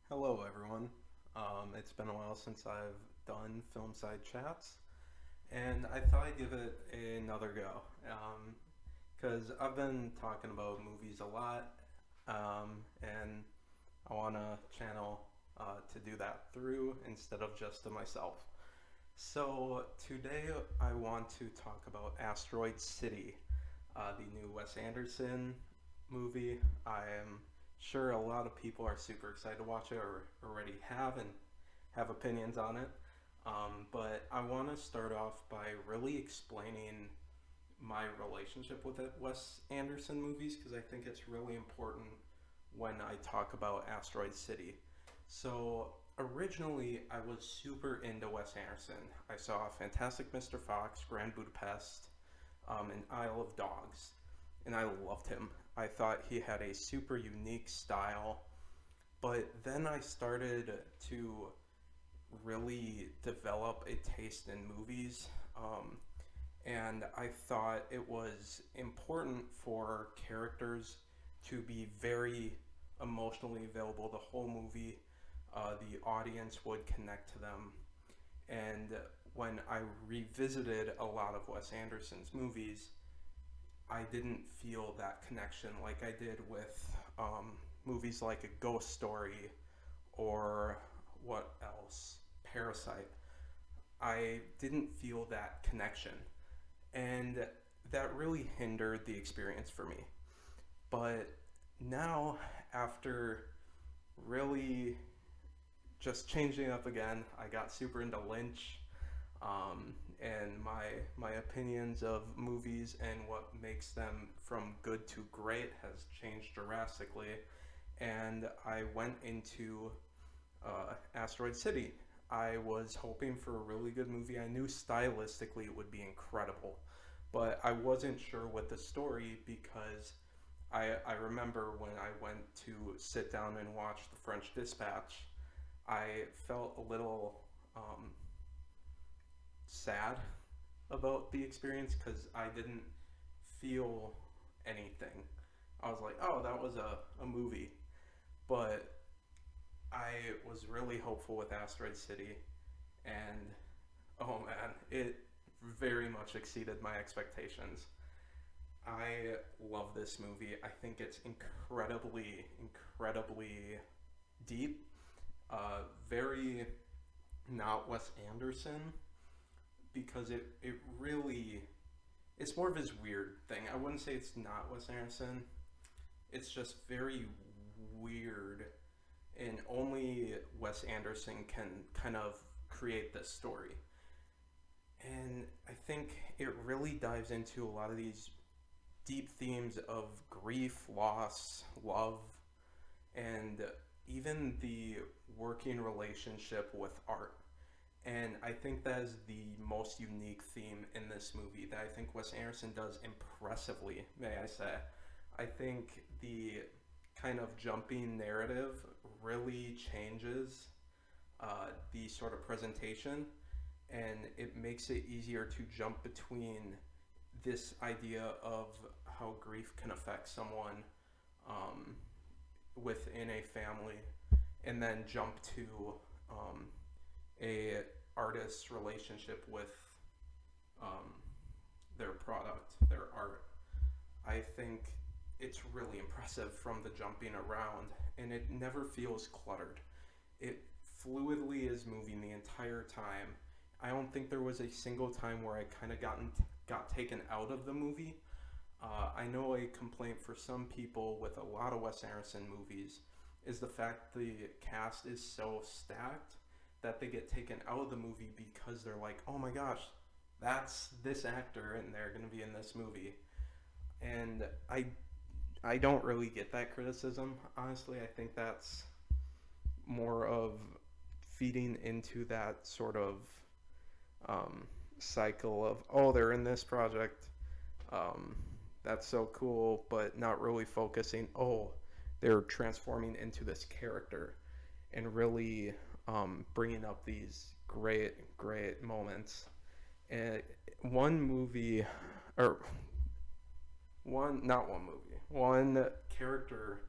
Hello, everyone. It's been a while since I've done film side chats, and I thought I'd give it another go. Because I've been talking about movies a lot, and I want to channel to do that through instead of just to myself. So today I want to talk about Asteroid City, the new Wes Anderson movie. I am sure a lot of people are super excited to watch it or already have and have opinions on it. But I want to start off by really explaining my relationship with it, Wes Anderson movies, because I think it's really important when I talk about Asteroid City. So originally, I was super into Wes Anderson. I saw Fantastic Mr. Fox, Grand Budapest, and Isle of Dogs, and I loved him. I thought he had a super unique style, but then I started to really develop a taste in movies. And I thought it was important for characters to be very emotionally available the whole movie. The audience would connect to them. And when I revisited a lot of Wes Anderson's movies, I didn't feel that connection like I did with movies like A Ghost Story or what else? Parasite. I didn't feel that connection. And that really hindered the experience for me. But now, after really just changing up again, I got super into Lynch, and my opinions of movies and what makes them from good to great has changed drastically. And I went into Asteroid City. I was hoping for a really good movie. I knew stylistically it would be incredible, but I wasn't sure with the story because I remember when I went to sit down and watch The French Dispatch, I felt a little sad about the experience because I didn't feel anything. I was like, oh, that was a movie. But I was really hopeful with Asteroid City, and oh man, it very much exceeded my expectations. I love this movie. I think it's incredibly deep. Very not Wes Anderson because it really it's more of his weird thing. I wouldn't say it's not Wes Anderson. It's just very weird, and only Wes Anderson can kind of create this story. And I think it really dives into a lot of these deep themes of grief, loss, love, and even the working relationship with art. And I think that is the most unique theme in this movie that I think Wes Anderson does impressively, may I say. I think the kind of jumping narrative really changes the sort of presentation, and it makes it easier to jump between this idea of how grief can affect someone um, within a family, and then jump to a artist's relationship with um, their product, their art. I think it's really impressive from the jumping around, and it never feels cluttered. It fluidly is moving the entire time. I don't think there was a single time where I kind of got taken out of the movie. I know a complaint for some people with a lot of Wes Anderson movies is the fact the cast is so stacked that they get taken out of the movie because they're like, oh my gosh, that's this actor and they're going to be in this movie. And I don't really get that criticism. Honestly, I think that's more of feeding into that sort of cycle of, oh, they're in this project. That's so cool, but not really focusing, oh, they're transforming into this character and really bringing up these great moments. And one movie, or one, not one movie, one character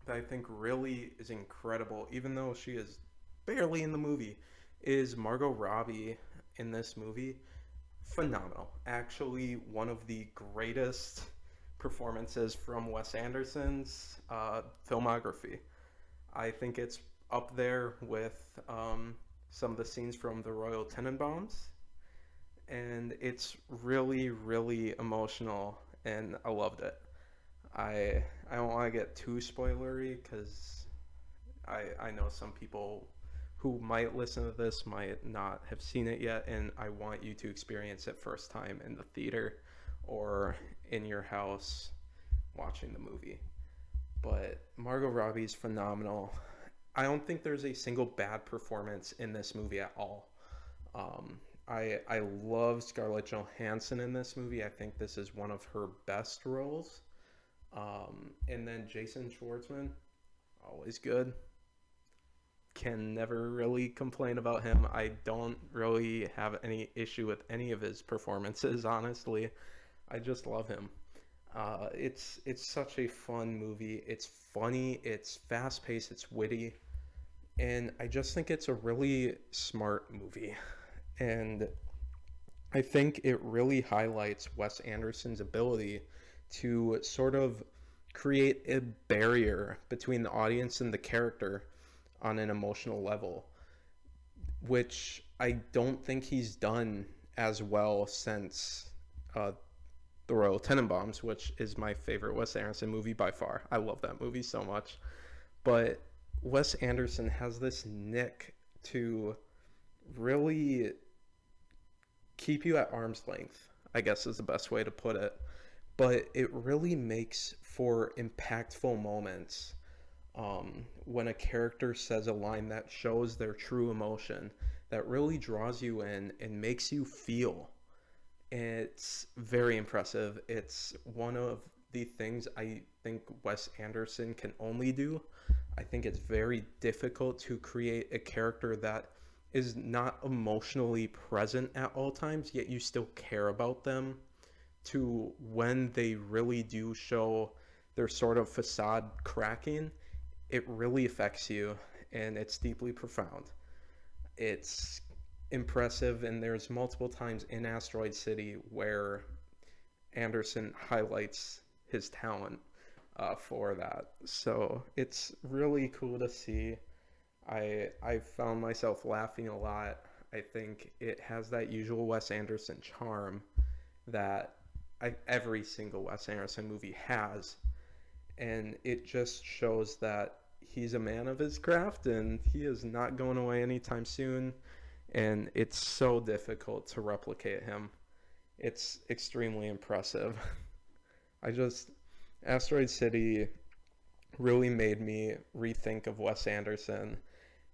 that I think really is incredible, even though she is barely in the movie, is Margot Robbie in this movie. Phenomenal. Actually, one of the greatest performances from Wes Anderson's filmography. I think it's up there with some of the scenes from the Royal Tenenbaums, and it's really, really emotional, and I loved it. I don't want to get too spoilery because I know some people who might listen to this might not have seen it yet, and I want you to experience it first time in the theater or in your house watching the movie. But Margot Robbie's phenomenal. I don't think there's a single bad performance in this movie at all. I love Scarlett Johansson in this movie. I think this is one of her best roles. And then Jason Schwartzman, always good. Can never really complain about him. I don't really have any issue with any of his performances, honestly. I just love him. It's such a fun movie. It's funny, it's fast paced, it's witty, and I just think it's a really smart movie. And I think it really highlights Wes Anderson's ability to sort of create a barrier between the audience and the character on an emotional level, which I don't think he's done as well since the Royal Tenenbaums, which is my favorite Wes Anderson movie by far. I love that movie so much. But Wes Anderson has this nick to really keep you at arm's length, I guess is the best way to put it. But it really makes for impactful moments when a character says a line that shows their true emotion, that really draws you in and makes you feel. It's very impressive. It's one of the things I think Wes Anderson can only do. I think it's very difficult to create a character that is not emotionally present at all times, yet you still care about them, to when they really do show their sort of facade cracking, it really affects you and it's deeply profound. It's impressive, and there's multiple times in Asteroid City where Anderson highlights his talent for that. So it's really cool to see. I found myself laughing a lot. I think it has that usual Wes Anderson charm that every single Wes Anderson movie has, and it just shows that he's a man of his craft and he is not going away anytime soon, and it's so difficult to replicate him. It's extremely impressive. I just Asteroid City really made me rethink of Wes Anderson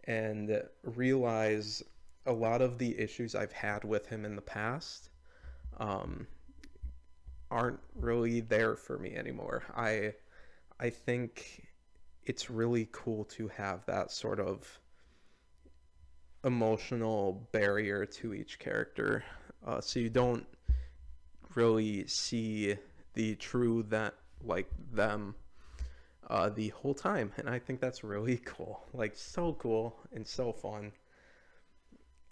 and realize a lot of the issues I've had with him in the past um, aren't really there for me anymore. I think it's really cool to have that sort of emotional barrier to each character, so you don't really see the true that like them the whole time, and I think that's really cool, like so cool and so fun.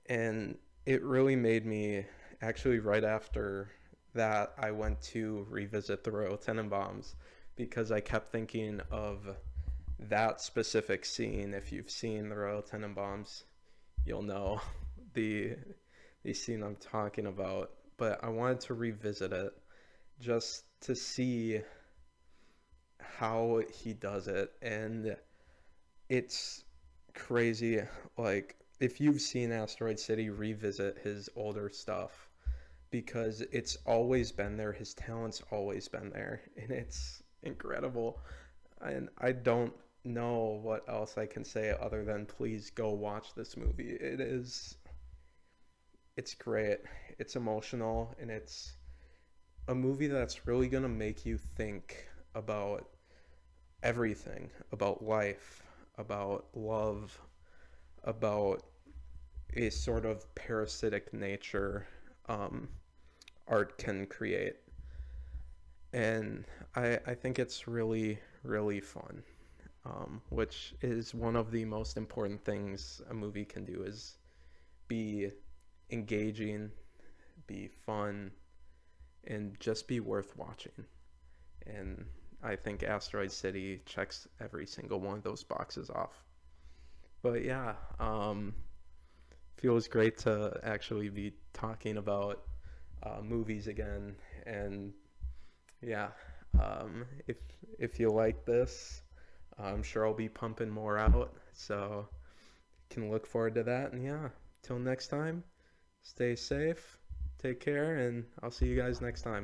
And it really made me, actually right after that, I went to revisit the Royal Tenenbaums because I kept thinking of that specific scene. If you've seen the Royal Tenenbaums, you'll know the the scene I'm talking about. But I wanted to revisit it just to see how he does it, and it's crazy. Like, if you've seen Asteroid City, revisit his older stuff because it's always been there. His talent's always been there, and it's incredible. And I don't know what else I can say other than please go watch this movie. It's great. It's emotional, and it's a movie that's really going to make you think about everything, about life, about love, about a sort of parasitic nature um, art can create. And I think it's really, really fun. which is one of the most important things a movie can do is be engaging, be fun, and just be worth watching. And I think Asteroid City checks every single one of those boxes off. But yeah, feels great to actually be talking about movies again. And yeah, if you like this, I'm sure I'll be pumping more out. So can look forward to that. And yeah, till next time, stay safe, take care, and I'll see you guys next time.